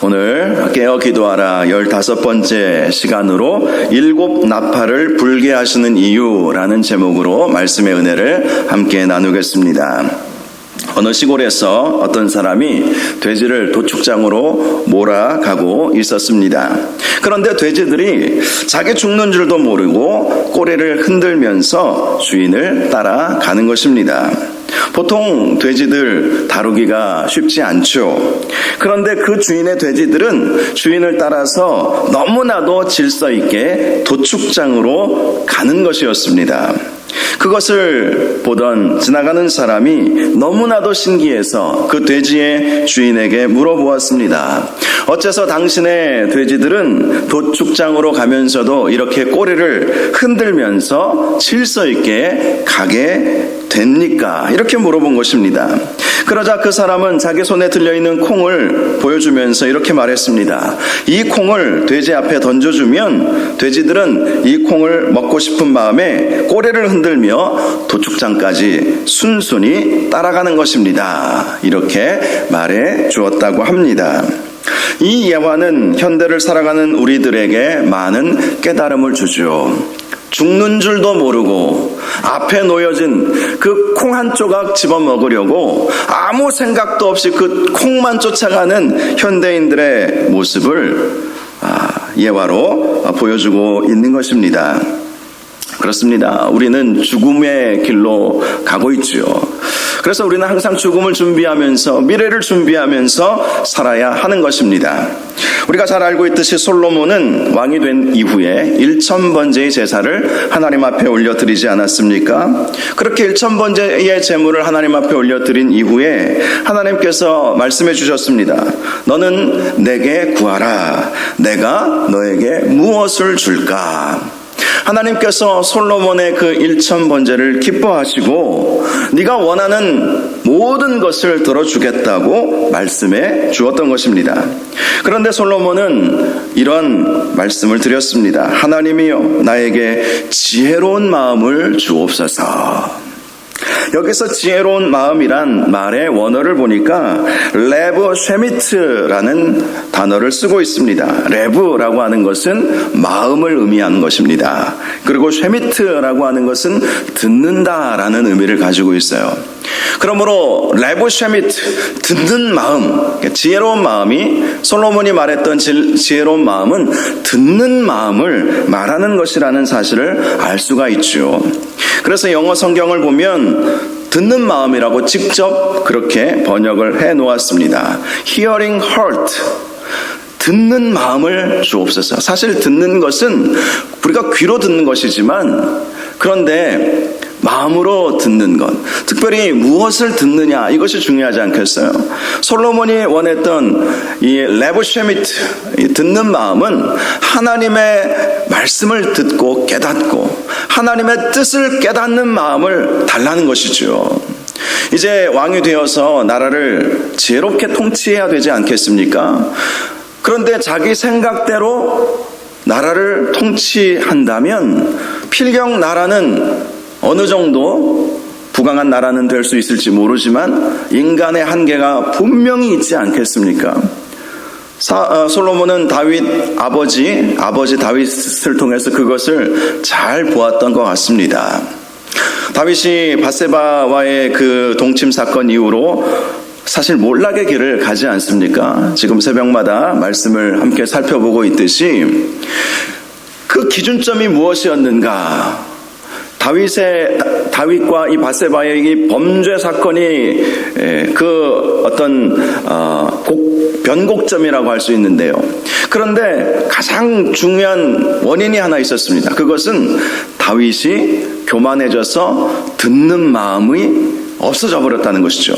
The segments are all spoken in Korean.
오늘 깨어 기도하라 15번째 시간으로 7 나팔을 불게 하시는 이유라는 제목으로 말씀의 은혜를 함께 나누겠습니다. 어느 시골에서 어떤 사람이 돼지를 도축장으로 몰아가고 있었습니다. 그런데 돼지들이 자기 죽는 줄도 모르고 꼬리를 흔들면서 주인을 따라가는 것입니다. 보통 돼지들 다루기가 쉽지 않죠. 그런데 그 주인의 돼지들은 주인을 따라서 너무나도 질서 있게 도축장으로 가는 것이었습니다. 그것을 보던 지나가는 사람이 너무나도 신기해서 그 돼지의 주인에게 물어보았습니다. 어째서 당신의 돼지들은 도축장으로 가면서도 이렇게 꼬리를 흔들면서 질서 있게 가게 됩니까? 이렇게 물어본 것입니다. 그러자 그 사람은 자기 손에 들려있는 콩을 보여주면서 이렇게 말했습니다. 이 콩을 돼지 앞에 던져주면 돼지들은 이 콩을 먹고 싶은 마음에 꼬리를 흔들며 도축장까지 순순히 따라가는 것입니다. 이렇게 말해 주었다고 합니다. 이 예화는 현대를 살아가는 우리들에게 많은 깨달음을 주죠. 죽는 줄도 모르고 앞에 놓여진 그 콩 한 조각 집어먹으려고 아무 생각도 없이 그 콩만 쫓아가는 현대인들의 모습을 예화로 보여주고 있는 것입니다. 그렇습니다. 우리는 죽음의 길로 가고 있죠. 그래서 우리는 항상 죽음을 준비하면서 미래를 준비하면서 살아야 하는 것입니다. 우리가 잘 알고 있듯이 솔로몬은 왕이 된 이후에 1000번째의 제사를 하나님 앞에 올려드리지 않았습니까? 그렇게 1000번째의 제물을 하나님 앞에 올려드린 이후에 하나님께서 말씀해 주셨습니다. 너는 내게 구하라. 내가 너에게 무엇을 줄까? 하나님께서 솔로몬의 그 1000번제를 기뻐하시고 네가 원하는 모든 것을 들어주겠다고 말씀해 주었던 것입니다. 그런데 솔로몬은 이런 말씀을 드렸습니다. 하나님이여 나에게 지혜로운 마음을 주옵소서. 여기서 지혜로운 마음이란 말의 원어를 보니까 레브 쉐미트라는 단어를 쓰고 있습니다. 레브라고 하는 것은 마음을 의미하는 것입니다. 그리고 쉐미트라고 하는 것은 듣는다라는 의미를 가지고 있어요. 그러므로 레브 쉐미트, 듣는 마음, 지혜로운 마음이 솔로몬이 말했던 지혜로운 마음은 듣는 마음을 말하는 것이라는 사실을 알 수가 있죠. 그래서 영어 성경을 보면 듣는 마음이라고 직접 그렇게 번역을 해 놓았습니다. Hearing heart, 듣는 마음을 주옵소서. 사실 듣는 것은 우리가 귀로 듣는 것이지만 그런데 마음으로 듣는 것, 특별히 무엇을 듣느냐, 이것이 중요하지 않겠어요? 솔로몬이 원했던 이 레브쉐미트, 듣는 마음은 하나님의 말씀을 듣고 깨닫고 하나님의 뜻을 깨닫는 마음을 달라는 것이죠. 이제 왕이 되어서 나라를 지혜롭게 통치해야 되지 않겠습니까? 그런데 자기 생각대로 나라를 통치한다면 필경 나라는 어느 정도 부강한 나라는 될 수 있을지 모르지만 인간의 한계가 분명히 있지 않겠습니까? 솔로몬은 아버지 다윗을 통해서 그것을 잘 보았던 것 같습니다. 다윗이 밧세바와의 그 동침 사건 이후로 사실 몰락의 길을 가지 않습니까? 지금 새벽마다 말씀을 함께 살펴보고 있듯이 그 기준점이 무엇이었는가? 다윗과 이 밧세바의 이 범죄 사건이 그 어떤 변곡점이라고 할 수 있는데요. 그런데 가장 중요한 원인이 하나 있었습니다. 그것은 다윗이 교만해져서 듣는 마음이 없어져 버렸다는 것이죠.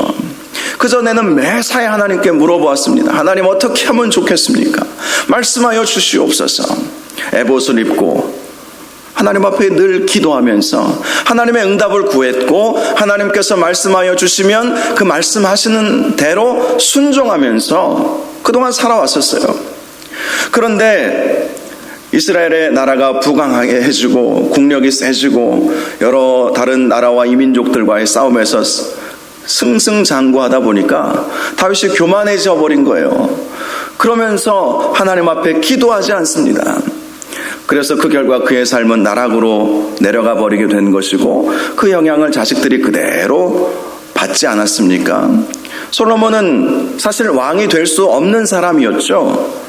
그전에는 매사에 하나님께 물어보았습니다. 하나님 어떻게 하면 좋겠습니까? 말씀하여 주시옵소서. 에봇을 입고 하나님 앞에 늘 기도하면서 하나님의 응답을 구했고 하나님께서 말씀하여 주시면 그 말씀하시는 대로 순종하면서 그동안 살아왔었어요. 그런데 이스라엘의 나라가 부강하게 해주고 국력이 세지고 여러 다른 나라와 이민족들과의 싸움에서 승승장구하다 보니까 다윗이 교만해져 버린 거예요. 그러면서 하나님 앞에 기도하지 않습니다. 그래서 그 결과 그의 삶은 나락으로 내려가 버리게 된 것이고 그 영향을 자식들이 그대로 받지 않았습니까? 솔로몬은 사실 왕이 될 수 없는 사람이었죠.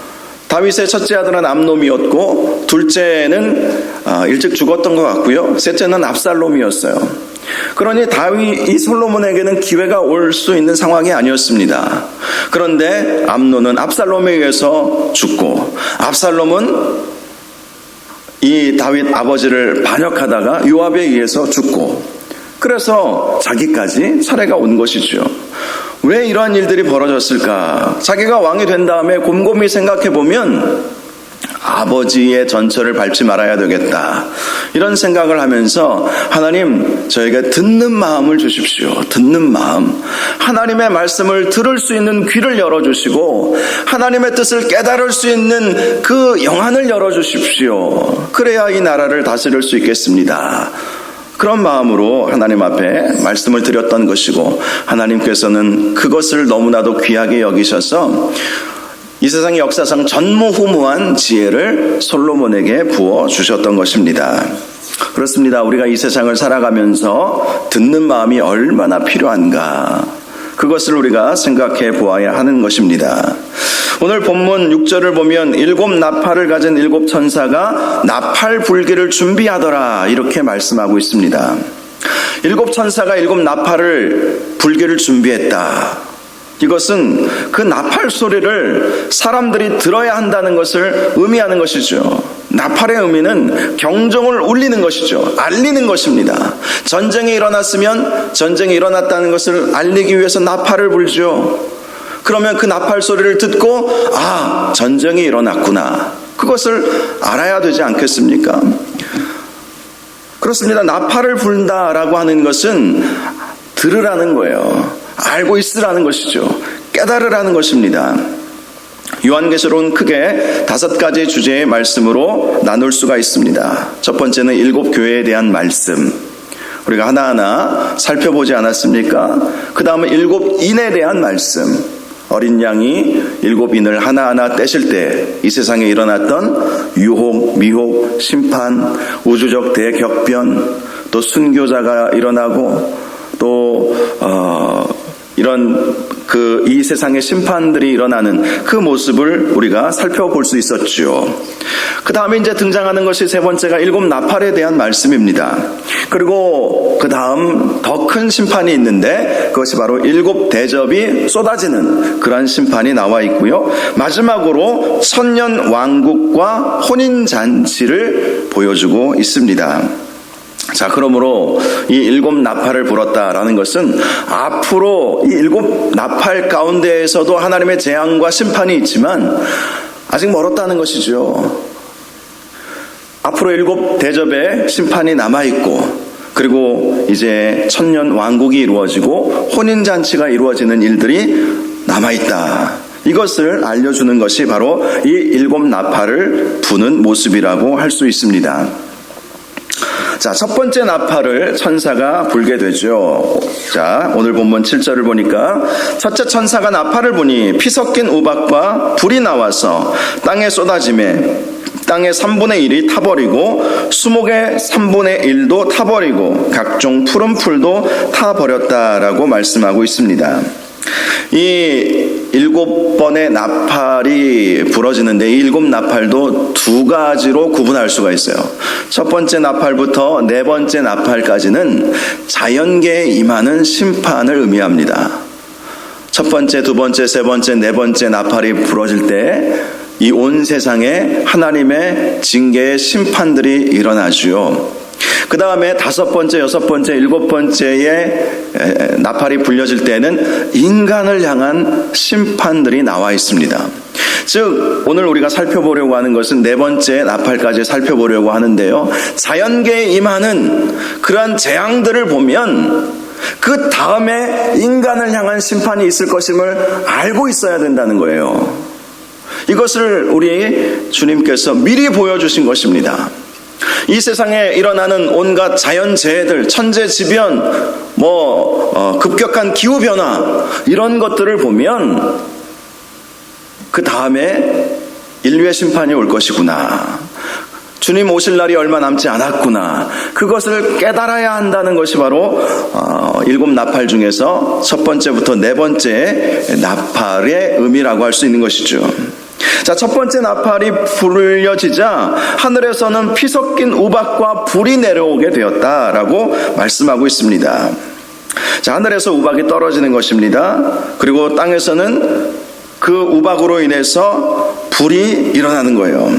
다윗의 첫째 아들은 암놈이었고 둘째는 일찍 죽었던 것 같고요. 셋째는 압살롬이었어요. 그러니 이 솔로몬에게는 기회가 올 수 있는 상황이 아니었습니다. 그런데 암논은 압살롬에 의해서 죽고 압살롬은 이 다윗 아버지를 반역하다가 요압에 의해서 죽고 그래서 자기까지 차례가 온 것이죠. 왜 이러한 일들이 벌어졌을까? 자기가 왕이 된 다음에 곰곰이 생각해보면 아버지의 전철을 밟지 말아야 되겠다 이런 생각을 하면서 하나님 저에게 듣는 마음을 주십시오. 듣는 마음, 하나님의 말씀을 들을 수 있는 귀를 열어주시고 하나님의 뜻을 깨달을 수 있는 그 영안을 열어주십시오. 그래야 이 나라를 다스릴 수 있겠습니다. 그런 마음으로 하나님 앞에 말씀을 드렸던 것이고 하나님께서는 그것을 너무나도 귀하게 여기셔서 이 세상의 역사상 전무후무한 지혜를 솔로몬에게 부어주셨던 것입니다. 그렇습니다. 우리가 이 세상을 살아가면서 듣는 마음이 얼마나 필요한가, 그것을 우리가 생각해 보아야 하는 것입니다. 오늘 본문 6절을 보면 7 나팔을 가진 7 천사가 나팔 불기를 준비하더라 이렇게 말씀하고 있습니다. 7 천사가 7 나팔을 불기를 준비했다. 이것은 그 나팔 소리를 사람들이 들어야 한다는 것을 의미하는 것이죠. 나팔의 의미는 경종을 울리는 것이죠. 알리는 것입니다. 전쟁이 일어났으면 전쟁이 일어났다는 것을 알리기 위해서 나팔을 불죠. 그러면 그 나팔 소리를 듣고 전쟁이 일어났구나, 그것을 알아야 되지 않겠습니까? 그렇습니다. 나팔을 불다라고 하는 것은 들으라는 거예요. 알고 있으라는 것이죠. 깨달으라는 것입니다. 요한계시록은 크게 5가지 주제의 말씀으로 나눌 수가 있습니다. 첫 번째는 7 교회에 대한 말씀, 우리가 하나하나 살펴보지 않았습니까? 그 다음은 7 인에 대한 말씀, 어린 양이 7 인을 하나하나 떼실 때 이 세상에 일어났던 유혹, 미혹, 심판, 우주적 대격변, 또 순교자가 일어나고 또 이런 이 세상의 심판들이 일어나는 그 모습을 우리가 살펴볼 수 있었죠. 그 다음에 이제 등장하는 것이 세 번째가 7 나팔에 대한 말씀입니다. 그리고 그 다음 더 큰 심판이 있는데 그것이 바로 7 대접이 쏟아지는 그런 심판이 나와 있고요. 마지막으로 천년 왕국과 혼인잔치를 보여주고 있습니다. 자, 그러므로 이 7 나팔을 불었다라는 것은 앞으로 이 7 나팔 가운데에서도 하나님의 재앙과 심판이 있지만 아직 멀었다는 것이죠. 앞으로 7 대접의 심판이 남아있고, 그리고 이제 천년 왕국이 이루어지고 혼인잔치가 이루어지는 일들이 남아있다. 이것을 알려주는 것이 바로 이 7 나팔을 부는 모습이라고 할 수 있습니다. 자, 첫 번째 나팔을 천사가 불게 되죠. 자, 오늘 본문 7절을 보니까 첫째 천사가 나팔을 부니 피 섞인 우박과 불이 나와서 땅에 쏟아지매 땅의 3분의 1이 타버리고 수목의 3분의 1도 타버리고 각종 푸른 풀도 타버렸다라고 말씀하고 있습니다. 이 7번의 나팔이 부러지는데 이 7 나팔도 2가지로 구분할 수가 있어요. 첫 번째 나팔부터 4번째 나팔까지는 자연계에 임하는 심판을 의미합니다. 첫 번째, 두 번째, 세 번째, 네 번째 나팔이 부러질 때 이 온 세상에 하나님의 징계의 심판들이 일어나죠. 그 다음에 5번째, 6번째, 7번째의 나팔이 불려질 때는 인간을 향한 심판들이 나와 있습니다. 즉 오늘 우리가 살펴보려고 하는 것은 4번째 나팔까지 살펴보려고 하는데요, 자연계에 임하는 그러한 재앙들을 보면 그 다음에 인간을 향한 심판이 있을 것임을 알고 있어야 된다는 거예요. 이것을 우리 주님께서 미리 보여주신 것입니다. 이 세상에 일어나는 온갖 자연재해들, 천재지변, 급격한 기후변화, 이런 것들을 보면 그 다음에 인류의 심판이 올 것이구나. 주님 오실 날이 얼마 남지 않았구나. 그것을 깨달아야 한다는 것이 바로 7 나팔 중에서 첫 번째부터 네 번째 나팔의 의미라고 할 수 있는 것이죠. 자, 첫 번째 나팔이 불려지자 하늘에서는 피 섞인 우박과 불이 내려오게 되었다라고 말씀하고 있습니다. 자, 하늘에서 우박이 떨어지는 것입니다. 그리고 땅에서는 그 우박으로 인해서 불이 일어나는 거예요.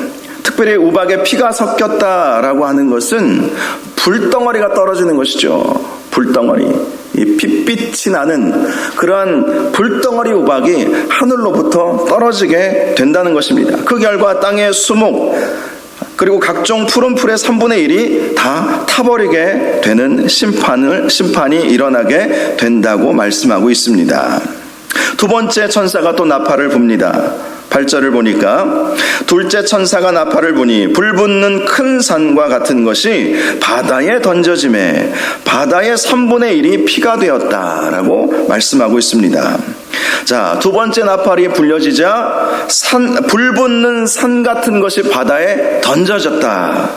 특별히 우박에 피가 섞였다라고 하는 것은 불덩어리가 떨어지는 것이죠. 불덩어리. 이 핏빛이 나는 그러한 불덩어리 우박이 하늘로부터 떨어지게 된다는 것입니다. 그 결과 땅의 수목 그리고 각종 푸른 풀의 3분의 1이 다 타버리게 되는 심판이 일어나게 된다고 말씀하고 있습니다. 두 번째 천사가 또 나팔을 붑니다. 8절을 보니까 둘째 천사가 나팔을 부니 불붙는 큰 산과 같은 것이 바다에 던져짐에 바다의 3분의 1이 피가 되었다라고 말씀하고 있습니다. 자, 두 번째 나팔이 불려지자 불붙는 산 같은 것이 바다에 던져졌다.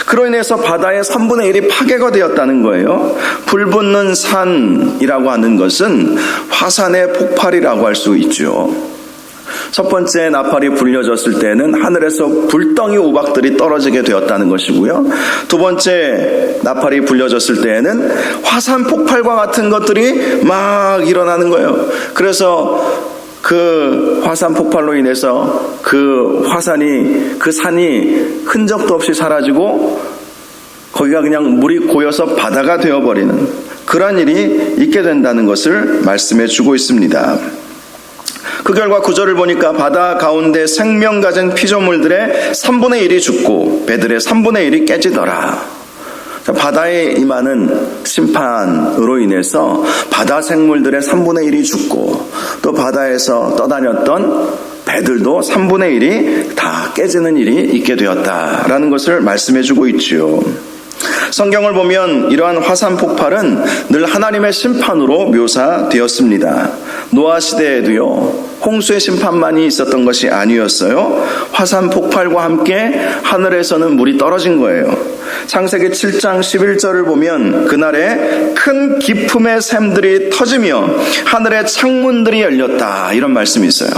그로 인해서 바다의 3분의 1이 파괴가 되었다는 거예요. 불붙는 산이라고 하는 것은 화산의 폭발이라고 할 수 있죠. 첫 번째 나팔이 불려졌을 때는 하늘에서 불덩이 우박들이 떨어지게 되었다는 것이고요. 두 번째 나팔이 불려졌을 때에는 화산 폭발과 같은 것들이 막 일어나는 거예요. 그래서 그 화산 폭발로 인해서 그 산이 흔적도 없이 사라지고 거기가 그냥 물이 고여서 바다가 되어버리는 그런 일이 있게 된다는 것을 말씀해 주고 있습니다. 그 결과 9절을 보니까 바다 가운데 생명 가진 피조물들의 3분의 1이 죽고 배들의 3분의 1이 깨지더라. 바다에 임하는 심판으로 인해서 바다 생물들의 3분의 1이 죽고 또 바다에서 떠다녔던 배들도 3분의 1이 다 깨지는 일이 있게 되었다라는 것을 말씀해 주고 있지요. 성경을 보면 이러한 화산 폭발은 늘 하나님의 심판으로 묘사되었습니다. 노아 시대에도요, 홍수의 심판만이 있었던 것이 아니었어요. 화산 폭발과 함께 하늘에서는 물이 떨어진 거예요. 창세기 7장 11절을 보면 그날에 큰 기품의 샘들이 터지며 하늘의 창문들이 열렸다, 이런 말씀이 있어요.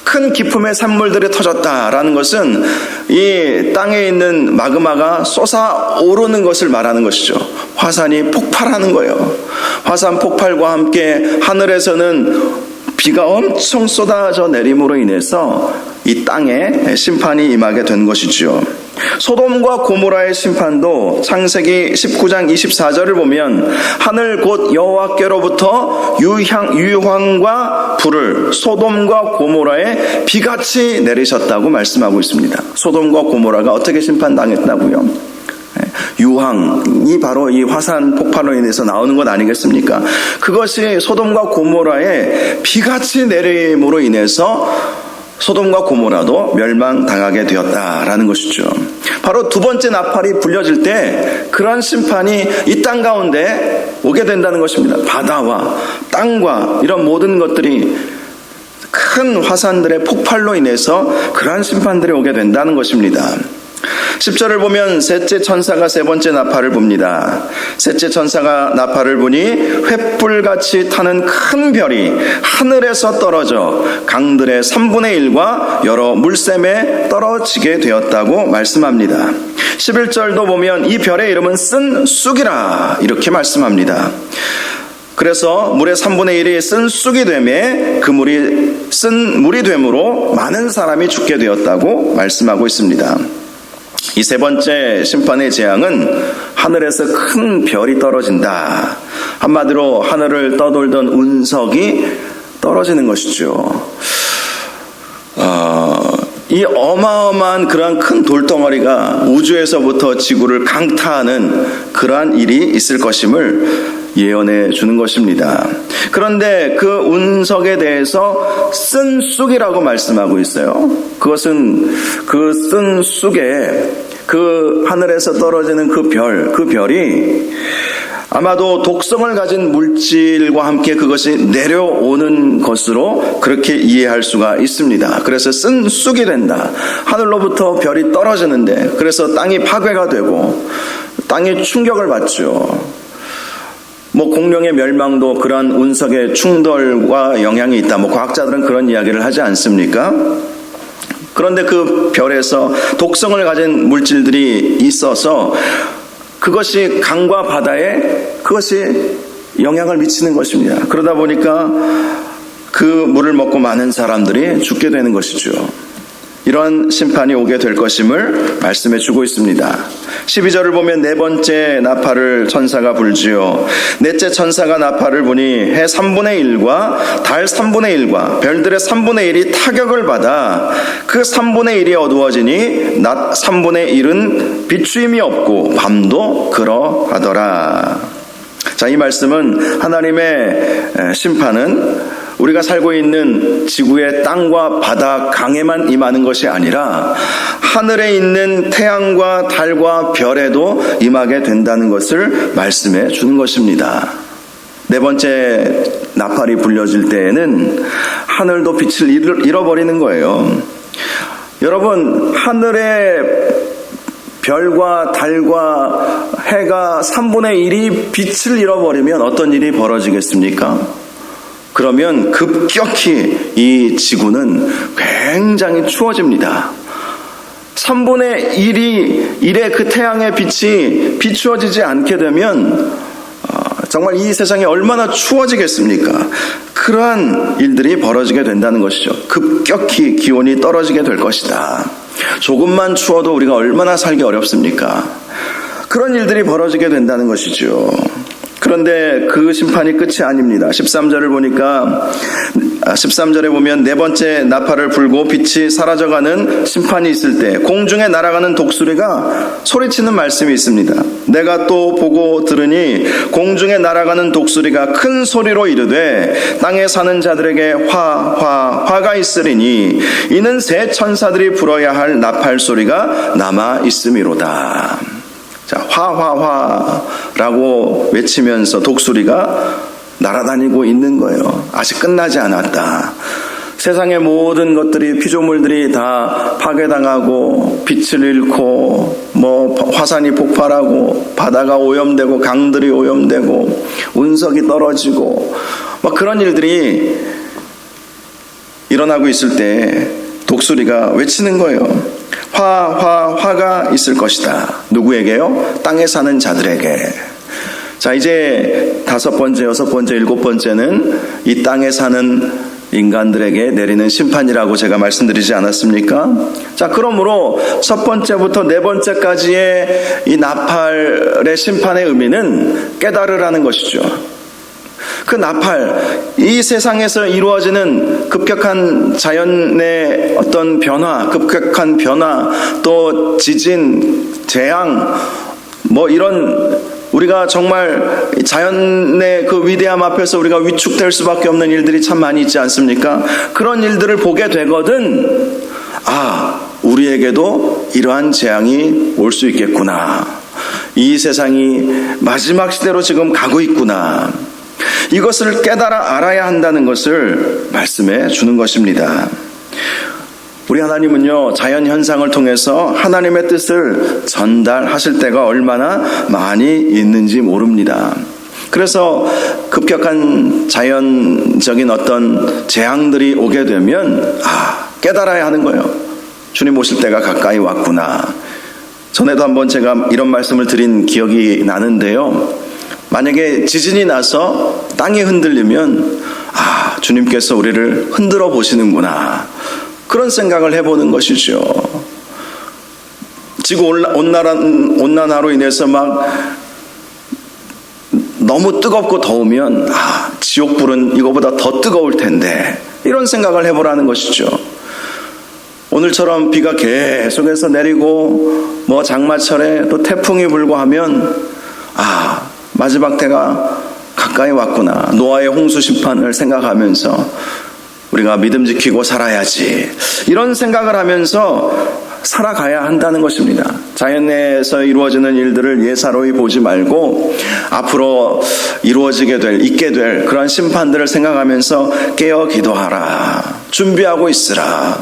큰 기품의 산물들이 터졌다라는 것은 이 땅에 있는 마그마가 솟아오르는 것을 말하는 것이죠. 화산이 폭발하는 거예요. 화산 폭발과 함께 하늘에서는 비가 엄청 쏟아져 내림으로 인해서 이 땅에 심판이 임하게 된 것이죠. 소돔과 고모라의 심판도 창세기 19장 24절을 보면 하늘 곧 여호와께로부터 유황과 불을 소돔과 고모라에 비같이 내리셨다고 말씀하고 있습니다. 소돔과 고모라가 어떻게 심판당했다고요? 유황이 바로 이 화산 폭발로 인해서 나오는 것 아니겠습니까? 그것이 소돔과 고모라에 비같이 내림으로 인해서 소돔과 고모라도 멸망당하게 되었다라는 것이죠. 바로 두 번째 나팔이 불려질 때 그러한 심판이 이 땅 가운데 오게 된다는 것입니다. 바다와 땅과 이런 모든 것들이 큰 화산들의 폭발로 인해서 그러한 심판들이 오게 된다는 것입니다. 10절을 보면 셋째 천사가 세 번째 나팔을 붑니다. 셋째 천사가 나팔을 부니 횃불같이 타는 큰 별이 하늘에서 떨어져 강들의 3분의 1과 여러 물샘에 떨어지게 되었다고 말씀합니다. 11절도 보면 이 별의 이름은 쓴 쑥이라 이렇게 말씀합니다. 그래서 물의 3분의 1이 쓴 쑥이 되매 그 물이 쓴 물이 되므로 많은 사람이 죽게 되었다고 말씀하고 있습니다. 이 세 번째 심판의 재앙은 하늘에서 큰 별이 떨어진다. 한마디로 하늘을 떠돌던 운석이 떨어지는 것이죠. 이 어마어마한 그러한 큰 돌덩어리가 우주에서부터 지구를 강타하는 그러한 일이 있을 것임을 예언해 주는 것입니다. 그런데 그 운석에 대해서 쓴 쑥이라고 말씀하고 있어요. 그것은 그 쓴 쑥에 그 하늘에서 떨어지는 그 별이 아마도 독성을 가진 물질과 함께 그것이 내려오는 것으로 그렇게 이해할 수가 있습니다. 그래서 쓴 쑥이 된다. 하늘로부터 별이 떨어지는데 그래서 땅이 파괴가 되고 땅이 충격을 받죠. 공룡의 멸망도 그러한 운석의 충돌과 영향이 있다. 과학자들은 그런 이야기를 하지 않습니까? 그런데 그 별에서 독성을 가진 물질들이 있어서 그것이 강과 바다에 그것이 영향을 미치는 것입니다. 그러다 보니까 그 물을 먹고 많은 사람들이 죽게 되는 것이죠. 이러한 심판이 오게 될 것임을 말씀해 주고 있습니다. 12절을 보면 네 번째 나팔을 천사가 불지요. 넷째 천사가 나팔을 부니 해 3분의 1과 달 3분의 1과 별들의 3분의 1이 타격을 받아 그 3분의 1이 어두워지니 낮 3분의 1은 비추임이 없고 밤도 그러하더라. 자, 이 말씀은 하나님의 심판은 우리가 살고 있는 지구의 땅과 바다, 강에만 임하는 것이 아니라 하늘에 있는 태양과 달과 별에도 임하게 된다는 것을 말씀해 주는 것입니다. 네 번째 나팔이 불려질 때에는 하늘도 빛을 잃어버리는 거예요. 여러분, 하늘의 별과 달과 해가 3분의 1이 빛을 잃어버리면 어떤 일이 벌어지겠습니까? 그러면 급격히 이 지구는 굉장히 추워집니다. 3분의 1의 그 태양의 빛이 비추어지지 않게 되면 정말 이 세상이 얼마나 추워지겠습니까? 그러한 일들이 벌어지게 된다는 것이죠. 급격히 기온이 떨어지게 될 것이다. 조금만 추워도 우리가 얼마나 살기 어렵습니까? 그런 일들이 벌어지게 된다는 것이죠. 그런데 그 심판이 끝이 아닙니다. 13절을 보니까 13절에 보면 네 번째 나팔을 불고 빛이 사라져가는 심판이 있을 때 공중에 날아가는 독수리가 소리치는 말씀이 있습니다. 내가 또 보고 들으니 공중에 날아가는 독수리가 큰 소리로 이르되 땅에 사는 자들에게 화가 있으리니 이는 새 천사들이 불어야 할 나팔 소리가 남아 있음이로다. 자, 화라고 외치면서 독수리가 날아다니고 있는 거예요. 아직 끝나지 않았다. 세상의 모든 것들이, 피조물들이 다 파괴당하고 빛을 잃고 화산이 폭발하고 바다가 오염되고 강들이 오염되고 운석이 떨어지고 그런 일들이 일어나고 있을 때 독수리가 외치는 거예요. 화가 있을 것이다. 누구에게요? 땅에 사는 자들에게. 자, 이제 다섯 번째, 여섯 번째, 일곱 번째는 이 땅에 사는 인간들에게 내리는 심판이라고 제가 말씀드리지 않았습니까? 자, 그러므로 첫 번째부터 네 번째까지의 이 나팔의 심판의 의미는 깨달으라는 것이죠. 그 나팔, 이 세상에서 이루어지는 급격한 자연의 어떤 변화, 급격한 변화, 또 지진, 재앙, 이런 우리가 정말 자연의 그 위대함 앞에서 우리가 위축될 수밖에 없는 일들이 참 많이 있지 않습니까? 그런 일들을 보게 되거든, 우리에게도 이러한 재앙이 올 수 있겠구나. 이 세상이 마지막 시대로 지금 가고 있구나. 이것을 깨달아 알아야 한다는 것을 말씀해 주는 것입니다. 우리 하나님은요, 자연 현상을 통해서 하나님의 뜻을 전달하실 때가 얼마나 많이 있는지 모릅니다. 그래서 급격한 자연적인 어떤 재앙들이 오게 되면 깨달아야 하는 거예요. 주님 오실 때가 가까이 왔구나. 전에도 한번 제가 이런 말씀을 드린 기억이 나는데요. 만약에 지진이 나서 땅이 흔들리면 주님께서 우리를 흔들어 보시는구나. 그런 생각을 해보는 것이죠. 지구 온난화로 인해서 너무 뜨겁고 더우면 지옥불은 이거보다 더 뜨거울 텐데, 이런 생각을 해보라는 것이죠. 오늘처럼 비가 계속해서 내리고 장마철에 또 태풍이 불고 하면 마지막 때가 가까이 왔구나. 노아의 홍수 심판을 생각하면서 우리가 믿음 지키고 살아야지, 이런 생각을 하면서 살아가야 한다는 것입니다. 자연에서 이루어지는 일들을 예사로이 보지 말고 앞으로 있게 될 그런 심판들을 생각하면서 깨어 기도하라. 준비하고 있으라.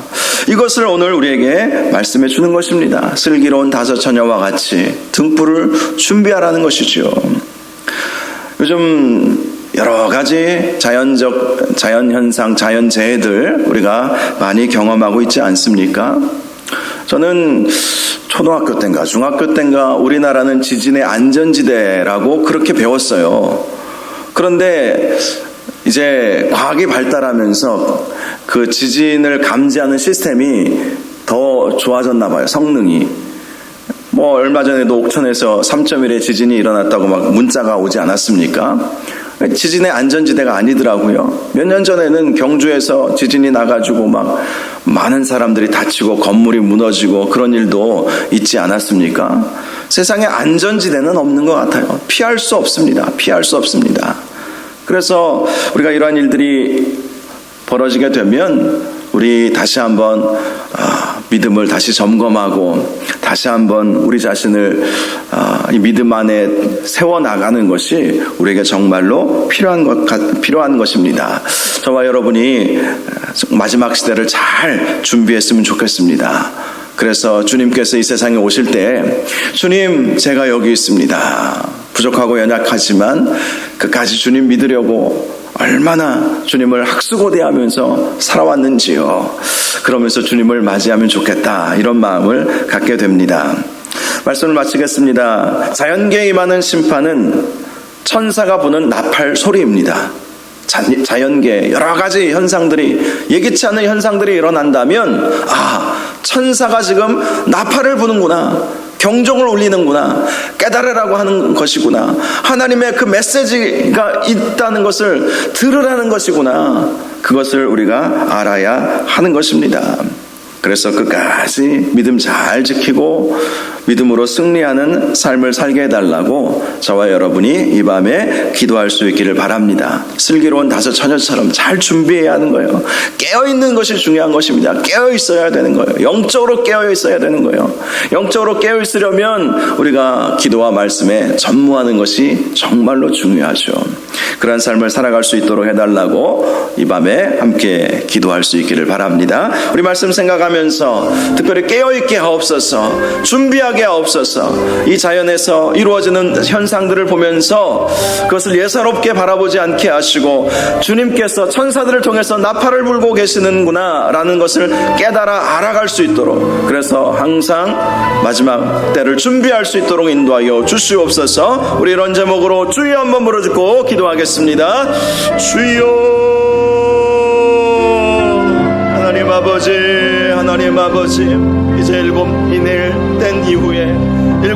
이것을 오늘 우리에게 말씀해 주는 것입니다. 슬기로운 다섯 처녀와 같이 등불을 준비하라는 것이죠. 요즘 여러 가지 자연현상, 자연재해들 우리가 많이 경험하고 있지 않습니까? 저는 초등학교 때인가 중학교 때인가 우리나라는 지진의 안전지대라고 그렇게 배웠어요. 그런데 이제 과학이 발달하면서 그 지진을 감지하는 시스템이 더 좋아졌나 봐요. 성능이. 얼마 전에도 옥천에서 3.1의 지진이 일어났다고 막 문자가 오지 않았습니까? 지진의 안전지대가 아니더라고요. 몇 년 전에는 경주에서 지진이 나가지고 막 많은 사람들이 다치고 건물이 무너지고 그런 일도 있지 않았습니까? 세상에 안전지대는 없는 것 같아요. 피할 수 없습니다. 피할 수 없습니다. 그래서 우리가 이러한 일들이 벌어지게 되면 우리 다시 한번 믿음을 다시 점검하고 다시 한번 우리 자신을 이 믿음 안에 세워나가는 것이 우리에게 정말로 필요한 것입니다. 저와 여러분이 마지막 시대를 잘 준비했으면 좋겠습니다. 그래서 주님께서 이 세상에 오실 때 주님 제가 여기 있습니다. 부족하고 연약하지만 끝까지 주님 믿으려고 얼마나 주님을 학수고대하면서 살아왔는지요. 그러면서 주님을 맞이하면 좋겠다. 이런 마음을 갖게 됩니다. 말씀을 마치겠습니다. 자연계에 임하는 심판은 천사가 부는 나팔 소리입니다. 자연계 여러 가지 현상들이 예기치 않은 현상들이 일어난다면 천사가 지금 나팔을 부는구나. 경종을 울리는구나. 깨달으라고 하는 것이구나. 하나님의 그 메시지가 있다는 것을 들으라는 것이구나. 그것을 우리가 알아야 하는 것입니다. 그래서 끝까지 믿음 잘 지키고 믿음으로 승리하는 삶을 살게 해달라고 저와 여러분이 이 밤에 기도할 수 있기를 바랍니다. 슬기로운 다섯 처녀처럼 잘 준비해야 하는 거예요. 깨어있는 것이 중요한 것입니다. 깨어있어야 되는 거예요. 영적으로 깨어있어야 되는 거예요. 영적으로 깨어있으려면 우리가 기도와 말씀에 전무하는 것이 정말로 중요하죠. 그런 삶을 살아갈 수 있도록 해달라고 이 밤에 함께 기도할 수 있기를 바랍니다. 우리 말씀 생각하면서 특별히 깨어있게 하옵소서, 준비하게 하옵소서. 이 자연에서 이루어지는 현상들을 보면서 그것을 예사롭게 바라보지 않게 하시고 주님께서 천사들을 통해서 나팔을 불고 계시는구나 라는 것을 깨달아 알아갈 수 있도록, 그래서 항상 마지막 때를 준비할 수 있도록 인도하여 주시옵소서. 우리 이런 제목으로 주여 한번 부르짖고 기도하겠습니다. 주여, 하나님 아버지, 하나님 아버지, 이제 7인일 된 이후에 7